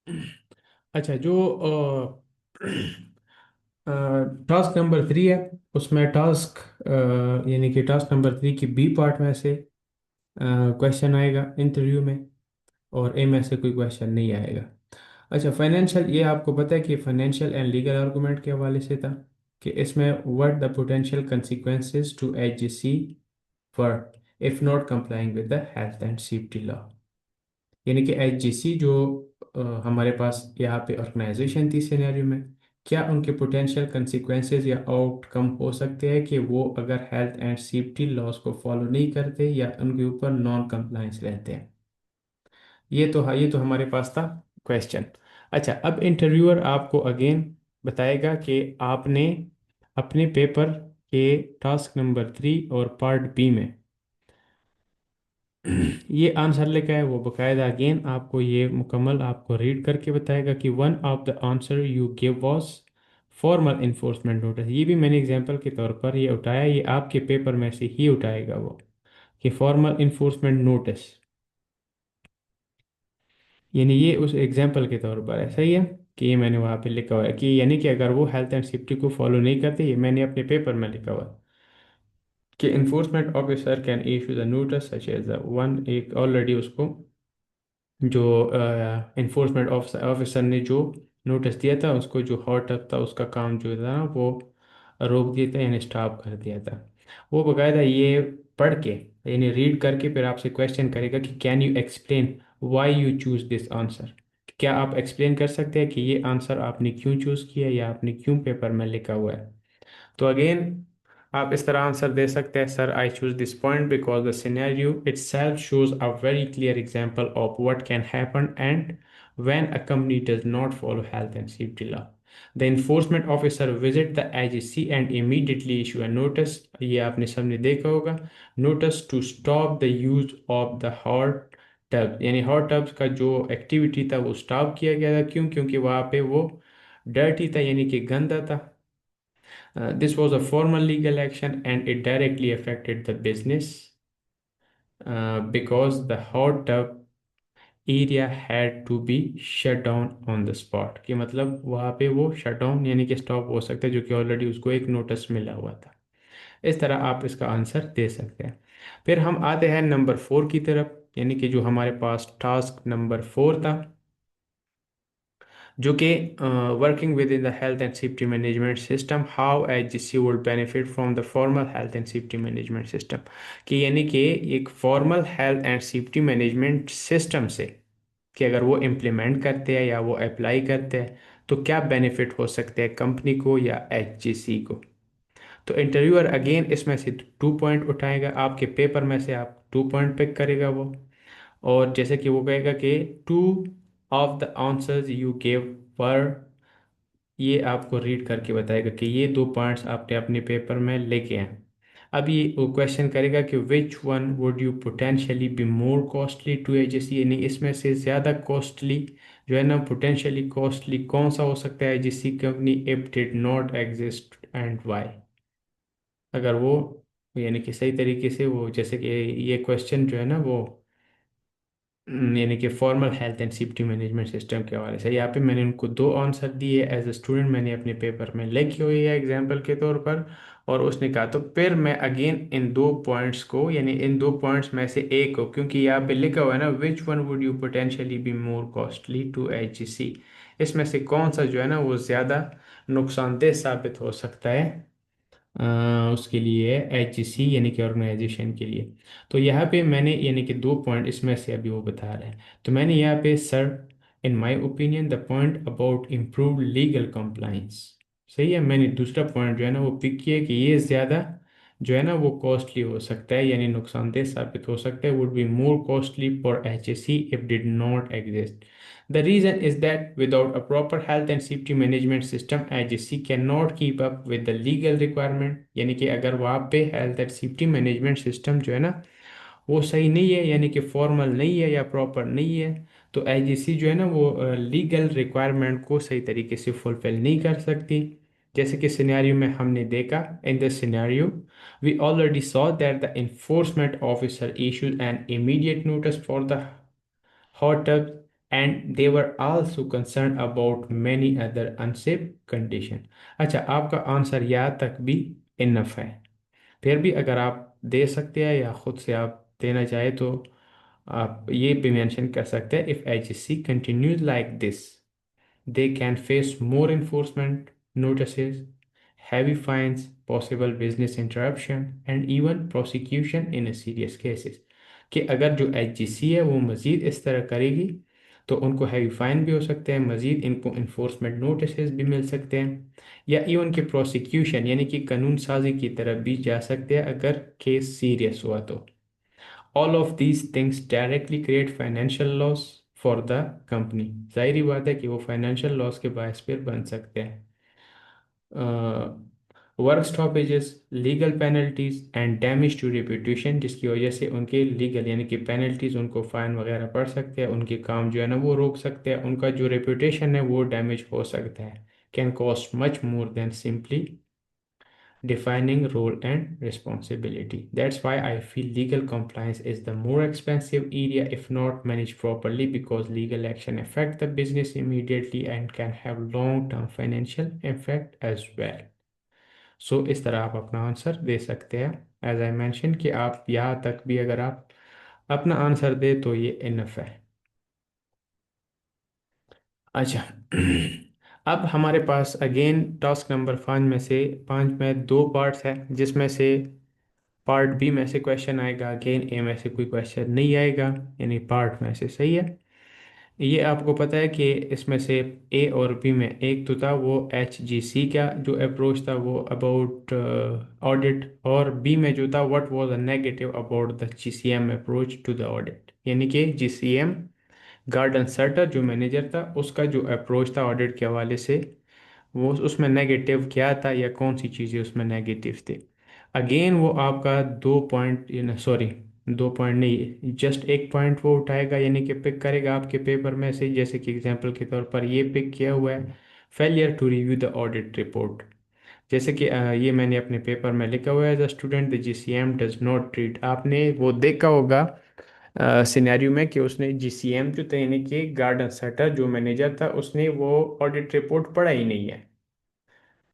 अच्छा, जो task number 3 है, उसमें टास्क यानी कि टास्क नंबर 3 की बी पार्ट में से क्वेश्चन आएगा इंटरव्यू में, और ए में से कोई क्वेश्चन नहीं आएगा। अच्छा, फाइनेंशियल, ये आपको पता है कि फाइनेंशियल एंड लीगल आर्गूमेंट के हवाले से था कि इसमें what the potential consequences to HGC for if not complying with the health and safety law. यानी कि एचजीसी जो हमारे पास यहाँ पे ऑर्गेनाइजेशन थी सिनेरियो में, क्या उनके पोटेंशियल कंसिक्वेंसेस या आउटकम हो सकते हैं कि वो अगर हेल्थ एंड सेफ्टी लॉज को फॉलो नहीं करते या उनके ऊपर नॉन कंप्लाइंस रहते हैं। ये तो, हाँ, ये तो हमारे पास था क्वेश्चन। अच्छा, अब इंटरव्यूअर आपको अगेन बताएगा कि आपने अपने पेपर के टास्क नंबर 3 और पार्ट बी में ये आंसर लिखा है। वो बकायदा अगेन आपको ये मुकम्मल आपको रीड करके बताएगा कि one of the answer you give was formal enforcement notice. ये भी मैंने एग्जांपल के तौर पर ये उठाया, ये आपके पेपर में से ही उठाएगा वो, कि फॉर्मल इन्फोर्समेंट नोटिस, यानी ये उस एग्जांपल के तौर पर है। सही है कि ये मैंने वहाँ पे लिखा हुआ है कि यानी कि अगर वो हेल्थ एंड सेफ्टी को फॉलो नहीं करते, ये मैंने अपने पेपर में लिखा हुआ है कि enforcement officer can issue the notice such as the one, एक ऑलरेडी उसको जो इन्फोर्समेंट ऑफिसर ने जो नोटिस दिया था, उसको जो हॉट अप था उसका काम जो था ना वो रोक दिया था, यानी स्टॉप कर दिया था। वो बकायदा ये पढ़ के, यानी रीड करके फिर आपसे क्वेश्चन करेगा कि can you explain why you choose this answer. क्या आप एक्सप्लेन कर सकते हैं कि ये आंसर आपने क्यों चूज किया या आपने क्यों पेपर में लिखा हुआ है। तो अगेन आप इस तरह आंसर दे सकते हैं, sir I choose this point because the scenario itself shows a very clear example of what can happen and when a company does not follow health and safety law. The enforcement officer visit the agency and immediately issue a notice, ये आपने सबने देखा होगा, notice to stop the use of the hot tub, यानी hot tubs का जो activity था वो स्टॉप किया गया था। क्यों? क्योंकि वहाँ पे वो डर्टी था, यानी कि गंदा था। This was a formal legal action and it directly affected the business because the hot tub area had to be shut down on the spot। कि मतलब वहाँ पे वो शट डाउन यानी कि स्टॉप हो सकता है, जो कि ऑलरेडी उसको एक नोटिस मिला हुआ था। इस तरह आप इसका आंसर दे सकते हैं। फिर हम आते हैं नंबर 4 की तरफ, यानी कि जो हमारे पास टास्क नंबर 4 था, जो कि working within the health and safety management system, how HGC would benefit from the formal health and safety management system. कि यानी कि एक formal health and safety management system से, कि अगर वो इम्प्लीमेंट करते हैं या वो अप्लाई करते हैं तो क्या बेनिफिट हो सकते हैं कंपनी को या एचजीसी को। तो इंटरव्यूअर अगेन इसमें से 2 पॉइंट उठाएगा, आपके पेपर में से आप 2 पॉइंट पिक करेगा वो। और जैसे कि वो कहेगा कि two of the answers you gave पर, ये आपको रीड करके बताएगा कि ये 2 पॉइंट्स आपने अपने पेपर में लेके हैं। अब ये वो क्वेश्चन करेगा कि which one would you potentially be more costly to AJC, यानी इसमें से ज़्यादा कॉस्टली जो है ना, पोटेंशियली कॉस्टली कौन सा हो सकता है AJC company if did not exist and why. अगर वो, यानी कि सही तरीके से वो, जैसे कि ये क्वेश्चन जो है ना वो यानी कि formal health and safety management system के हवाले से, यहाँ पे मैंने उनको 2 आंसर दिए एज ए स्टूडेंट, मैंने अपने पेपर में लिखी हुई है एग्जाम्पल के तौर पर। और उसने कहा तो फिर मैं अगेन इन 2 पॉइंट्स को, यानी इन 2 पॉइंट्स में से एक को, क्योंकि यहाँ पे लिखा हुआ है ना which one would you potentially be more costly to HGC, इसमें से कौन सा जो है ना वो ज़्यादा नुकसानदेह साबित हो सकता है उसके लिए, एचजीसी यानी कि ऑर्गेनाइजेशन के लिए। तो यहाँ पे मैंने यानी कि 2 पॉइंट इसमें से अभी वो बता रहे हैं, तो मैंने यहाँ पे sir in my opinion the point about improve legal compliance, सही है, मैंने दूसरा पॉइंट जो है ना वो पिक किया कि ये ज़्यादा जो है ना वो कॉस्टली हो सकता है, यानी नुकसानदेह साबित हो सकता है, would be more costly for HSC if did not exist. The reason is that without a proper health and safety management system, agency cannot keep up with the legal requirement। यानी कि अगर वहाँ पे health and safety management system जो है ना वो सही नहीं है, यानी कि फॉर्मल नहीं है या प्रॉपर नहीं है, तो एजेंसी जो है ना वो लीगल रिक्वायरमेंट को सही तरीके से फुलफिल नहीं कर सकती। जैसे कि सिनेरियो में हमने देखा, in the scenario we already saw that the enforcement officer issued an immediate notice for the hot tub and they were also concerned about many other unsafe condition. अच्छा, आपका आंसर यहाँ तक भी इनफ है। फिर भी अगर आप दे सकते हैं या खुद से आप देना चाहे तो आप ये भी मेंशन कर सकते हैं, if HSC continues like this they can face more enforcement notices, heavy fines, possible business interruption, and even prosecution in a serious cases। कि अगर जो एचजीसी है वो मज़ीद इस तरह करेगी तो उनको हैवी फाइन भी हो सकते हैं, मज़ीद इनको इन्फोर्समेंट नोटिस भी मिल सकते हैं, या इवन के प्रोसिक्यूशन यानी कि कानून साजी की तरफ भी जा सकते हैं अगर केस सीरियस हुआ तो। All of these things directly create financial loss for the company. जाहिर बात है कि वो फाइनेंशियल लॉस के बायस फिर बन सकते हैं। Work stoppages, legal penalties and damage to reputation, जिसकी वजह से उनके लीगल यानी कि पेनल्टीज, उनको फाइन वगैरह पड़ सकते हैं, उनके काम जो है ना वो रोक सकते हैं, उनका जो रेपुटेशन है वो डैमेज हो सकता है। Can cost much more than simply defining role and responsibility. That's why I feel legal compliance is the more expensive area if not managed properly, because legal action affect the business immediately and can have long-term financial effect as well. So इस तरह आप अपना answer दे सकते हैं। As I mention कि आप यहाँ तक भी अगर आप अपना आंसर दे तो ये इनफ है। अच्छा अब हमारे पास अगेन टास्क नंबर 5 में दो पार्ट्स हैं, जिसमें से पार्ट बी में से क्वेश्चन आएगा, अगेन ए में से कोई क्वेश्चन नहीं आएगा, यानी पार्ट में से सही है। ये आपको पता है कि इसमें से ए और बी में एक तो था वो एच जी सी का जो अप्रोच था वो अबाउट ऑडिट, और बी में जो था what was the negative about the G C M approach to the audit, यानी कि G C M Gordon Sarter जो मैनेजर था उसका जो अप्रोच था ऑडिट के हवाले से, वो उसमें नेगेटिव क्या था या कौन सी चीज़ें उसमें नेगेटिव थे। अगेन वो आपका 2 पॉइंट, सॉरी 2 पॉइंट नहीं, जस्ट एक पॉइंट वो उठाएगा, यानी कि पिक करेगा आपके पेपर में से, जैसे कि एग्जांपल के तौर पर ये पिक किया हुआ है, failure to review the audit report. जैसे कि ये मैंने अपने पेपर में लिखा हुआ है, the student the GCM does not treat, आपने वो देखा होगा सिनेरियो में कि उसने जीसीएम जो था यानी कि गार्डन सेटर जो मैनेजर था उसने वो ऑडिट रिपोर्ट पढ़ा ही नहीं है,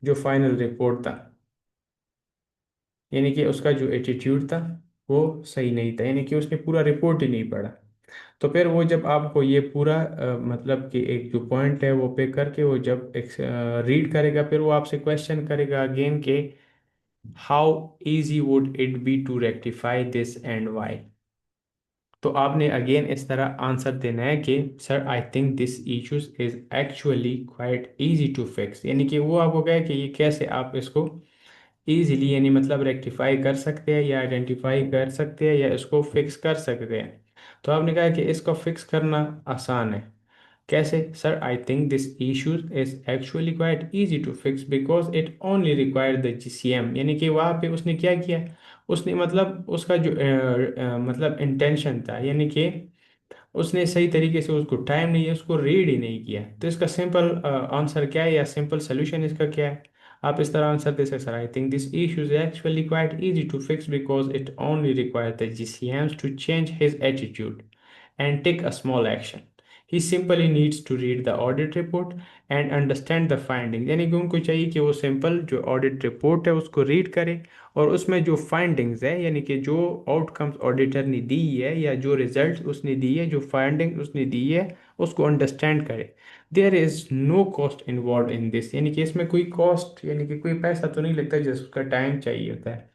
जो फाइनल रिपोर्ट था, यानी कि उसका जो एटीट्यूड था वो सही नहीं था, यानी कि उसने पूरा रिपोर्ट ही नहीं पढ़ा। तो फिर वो जब आपको ये पूरा मतलब कि एक जो पॉइंट है वो पे करके वो जब रीड करेगा फिर वो आपसे क्वेश्चन करेगा अगेन के how easy would it be to rectify this and why. तो आपने अगेन इस तरह आंसर देना है कि sir I think this issues is actually quite easy to fix, यानी कि वो आपको कहे कि ये कैसे आप इसको इजीली यानी मतलब रेक्टिफाई कर सकते हैं या आइडेंटिफाई कर सकते हैं या इसको फिक्स कर सकते हैं। तो आपने कहा कि इसको फिक्स करना आसान है। कैसे सर? I think this issues is actually quite easy to fix because it only require the GCM, यानी कि वहाँ पे उसने क्या किया, उसने मतलब उसका जो मतलब इंटेंशन था, यानी कि उसने सही तरीके से उसको टाइम नहीं है, उसको रीड ही नहीं किया। तो इसका सिंपल आंसर क्या है या सिंपल सोल्यूशन इसका क्या है? आप इस तरह आंसर दे सकते sir I think this issue is actually quite easy to fix because it only require the GCMs to change his attitude and take a small action. He simply needs to read the audit report and understand the findings, यानी कि उनको चाहिए कि वो simple जो audit report है उसको read करे और उसमें जो फाइंडिंग्स है यानी कि जो आउटकम्स ऑडिटर ने दी है या जो रिजल्ट उसने दी है, जो फाइंडिंग उसने दी है, उसको अंडरस्टैंड करे। There is no cost involve in this, यानी कि इसमें कोई कॉस्ट यानी कि कोई पैसा तो नहीं लगता जिसका टाइम चाहिए होता है।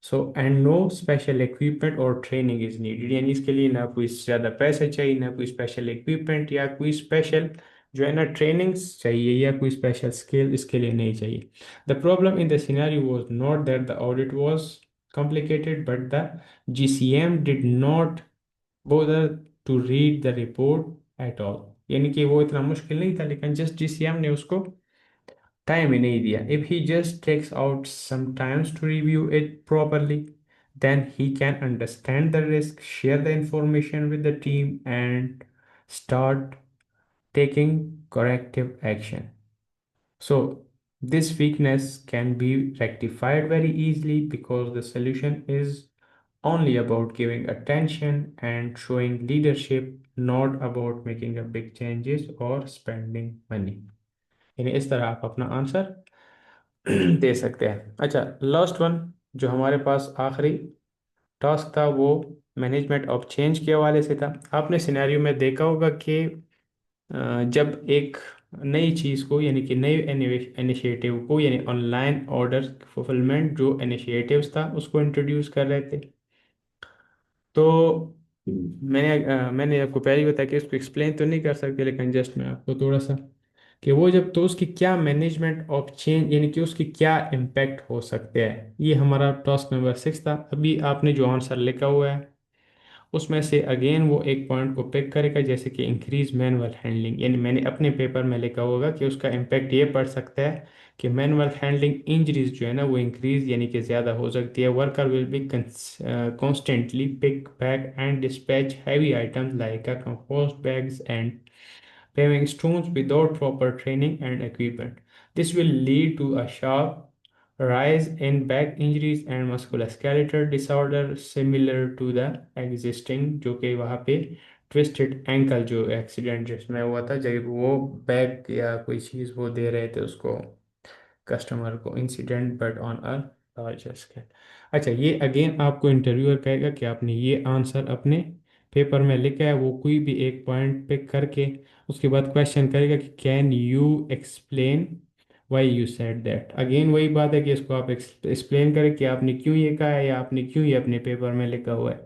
So and no special equipment और ट्रेनिंग इज नीडेड, यानी इसके लिए ना कोई ज़्यादा पैसा चाहिए, ना कोई स्पेशल इक्विपमेंट या कोई स्पेशल जो है ना ट्रेनिंग्स चाहिए या कोई स्पेशल स्किल इसके लिए नहीं चाहिए। The problem in the scenario was not that the audit was complicated but the GCM did not bother to read the report at all, यानी कि वो इतना मुश्किल नहीं था लेकिन जस्ट GCM ने उसको टाइम ही नहीं दिया। If he just takes out some times to review it properly, then he can understand the risk, share the information with the team, and start taking corrective action. So this weakness can be rectified very easily because the solution is only about giving attention and showing leadership, not about making a big changes or spending money. यानी इस तरह आप अपना answer दे सकते हैं। अच्छा, last one जो हमारे पास आखिरी टास्क था वो मैनेजमेंट ऑफ चेंज के हवाले से था। आपने सिनेरियो में देखा होगा कि जब एक नई चीज़ को यानी कि नई इनिशिएटिव को यानी ऑनलाइन ऑर्डर फुलफिलमेंट जो इनिशिएटिव्स था उसको इंट्रोड्यूस कर रहे थे, तो मैंने आपको पहले ही बताया कि उसको एक्सप्लेन तो नहीं कर सकते, लेकिन जस्ट मैं आपको थोड़ा सा कि वो जब तो उसकी क्या मैनेजमेंट ऑफ चेंज यानी कि उसकी क्या इम्पैक्ट हो सकते हैं, ये हमारा टास्क नंबर 6 था। अभी आपने जो आंसर लिखा हुआ है उसमें से अगेन वो एक पॉइंट को पिक करेगा, जैसे कि इंक्रीज मैनुअल हैंडलिंग, यानी मैंने अपने पेपर में लिखा होगा कि उसका इम्पैक्ट ये पड़ सकता है कि मैनुअल हैंडलिंग इंजरीज जो है ना वो इंक्रीज यानी कि ज़्यादा हो सकती है। Worker will be constantly pick back and dispatch heavy items like compost bags and paving stones without proper training and equipment. This will lead to a sharp rise in back injuries and musculoskeletal disorder similar to the existing जो कि वहाँ पे twisted ankle जो accident जिसमें हुआ था जब वो बैग या कोई चीज़ वो दे रहे थे उसको कस्टमर को, incident but on a larger scale. अच्छा, ये अगेन आपको इंटरव्यूअर कहेगा कि आपने ये आंसर अपने पेपर में लिखा है, वो कोई भी एक पॉइंट पिक करके उसके बाद क्वेश्चन करेगा कि can you explain why you said that. Again वही बात है कि इसको आप एक्सप्लेन करें कि आपने क्यों ये कहा है या आपने क्यों ये अपने पेपर में लिखा हुआ है।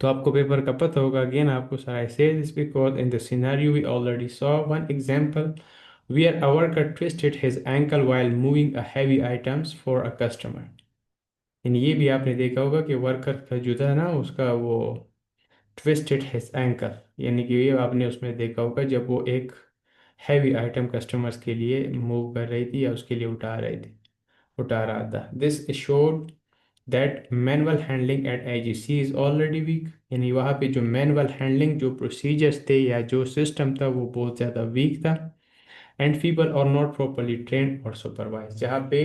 तो आपको पेपर का पता होगा। अगेन आपको सारा से this because in the scenario we already saw one example where a worker twisted his ankle while moving a heavy items for a customer। यानी ये भी आपने देखा होगा कि वर्कर का जो था ना उसका वो ट्विस्टेड हिज एंकल, यानी कि ये आपने उसमें देखा होगा जब वो एक हैवी आइटम कस्टमर्स के लिए मूव कर रही थी या उसके लिए उठा रहा था। This showed that manual handling at IGC is already weak, यानी वहाँ पे जो मैनुअल हैंडलिंग जो प्रोसीजर्स थे या जो सिस्टम था वो बहुत ज़्यादा वीक था। And people are not properly train और सुपरवाइज, जहाँ पे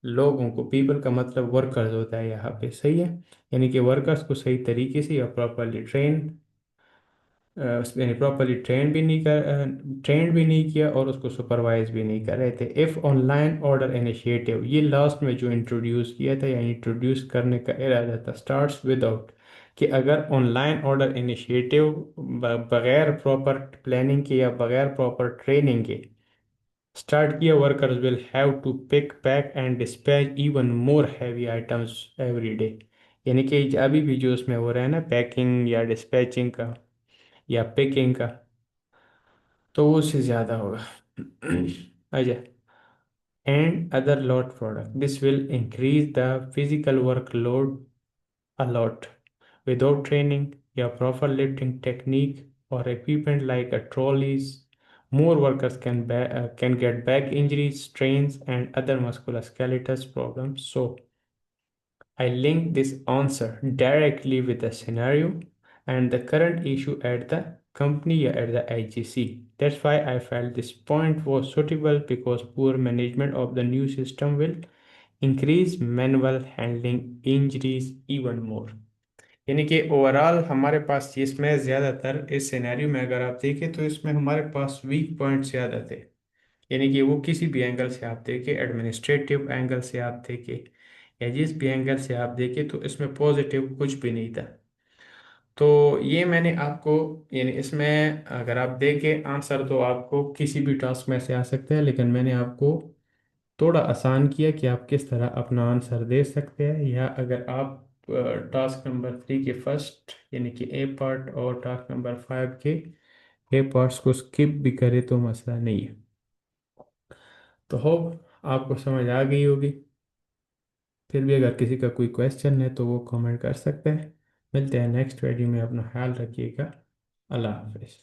लोगों को, पीपल का मतलब वर्कर्स होता है यहाँ पे, सही है, यानी कि वर्कर्स को सही तरीके से या प्रॉपरली यानी प्रॉपरली ट्रेन भी नहीं किया और उसको सुपरवाइज भी नहीं कर रहे थे। इफ़ ऑनलाइन ऑर्डर इनिशिएटिव, ये लास्ट में जो इंट्रोड्यूस किया था या इंट्रोड्यूस करने का इरादा था, स्टार्ट्स विदाउट, कि अगर ऑनलाइन ऑर्डर इनिशिएटिव बगैर प्रॉपर प्लानिंग के या बगैर प्रॉपर ट्रेनिंग के स्टार्ट किया, workers will have to pick pack and dispatch even more heavy items every day. यानी कि अभी भी जो उसमें हो रहा है ना पैकिंग या डिस्पैचिंग का या पिकिंग का, तो वो उससे ज़्यादा होगा। अच्छा, and other load product, this will increase the physical workload a lot. Without training, your proper lifting technique or equipment like a trolleys, more workers can get back injuries, strains, and other musculoskeletal problems. So, I link this answer directly with the scenario and the current issue at the company or at the IGC. That's why I felt this point was suitable because poor management of the new system will increase manual handling injuries even more। यानी कि overall हमारे पास इसमें ज़्यादातर इस scenario में अगर आप देखें तो इसमें हमारे पास वीक पॉइंट ज़्यादा थे। यानी कि वो किसी भी एंगल से आप देखें, एडमिनिस्ट्रेटिव एंगल से आप देखें या जिस भी एंगल से आप देखें, तो इसमें पॉजिटिव कुछ भी नहीं था। तो ये मैंने आपको, यानी इसमें अगर आप देखें आंसर तो आपको किसी भी टास्क में से आ सकते हैं, लेकिन मैंने आपको थोड़ा आसान किया कि आप किस तरह अपना आंसर दे सकते हैं, या अगर आप टास्क नंबर 3 के फर्स्ट यानी कि ए पार्ट और टास्क नंबर 5 के ए पार्ट्स को स्किप भी करें तो मसला नहीं है। तो होप आपको समझ आ गई होगी। फिर भी अगर किसी का कोई क्वेश्चन है तो वो कमेंट कर सकते हैं। मिलते हैं नेक्स्ट वीडियो में, अपना ख्याल रखिएगा। अल्लाह हाफिज़।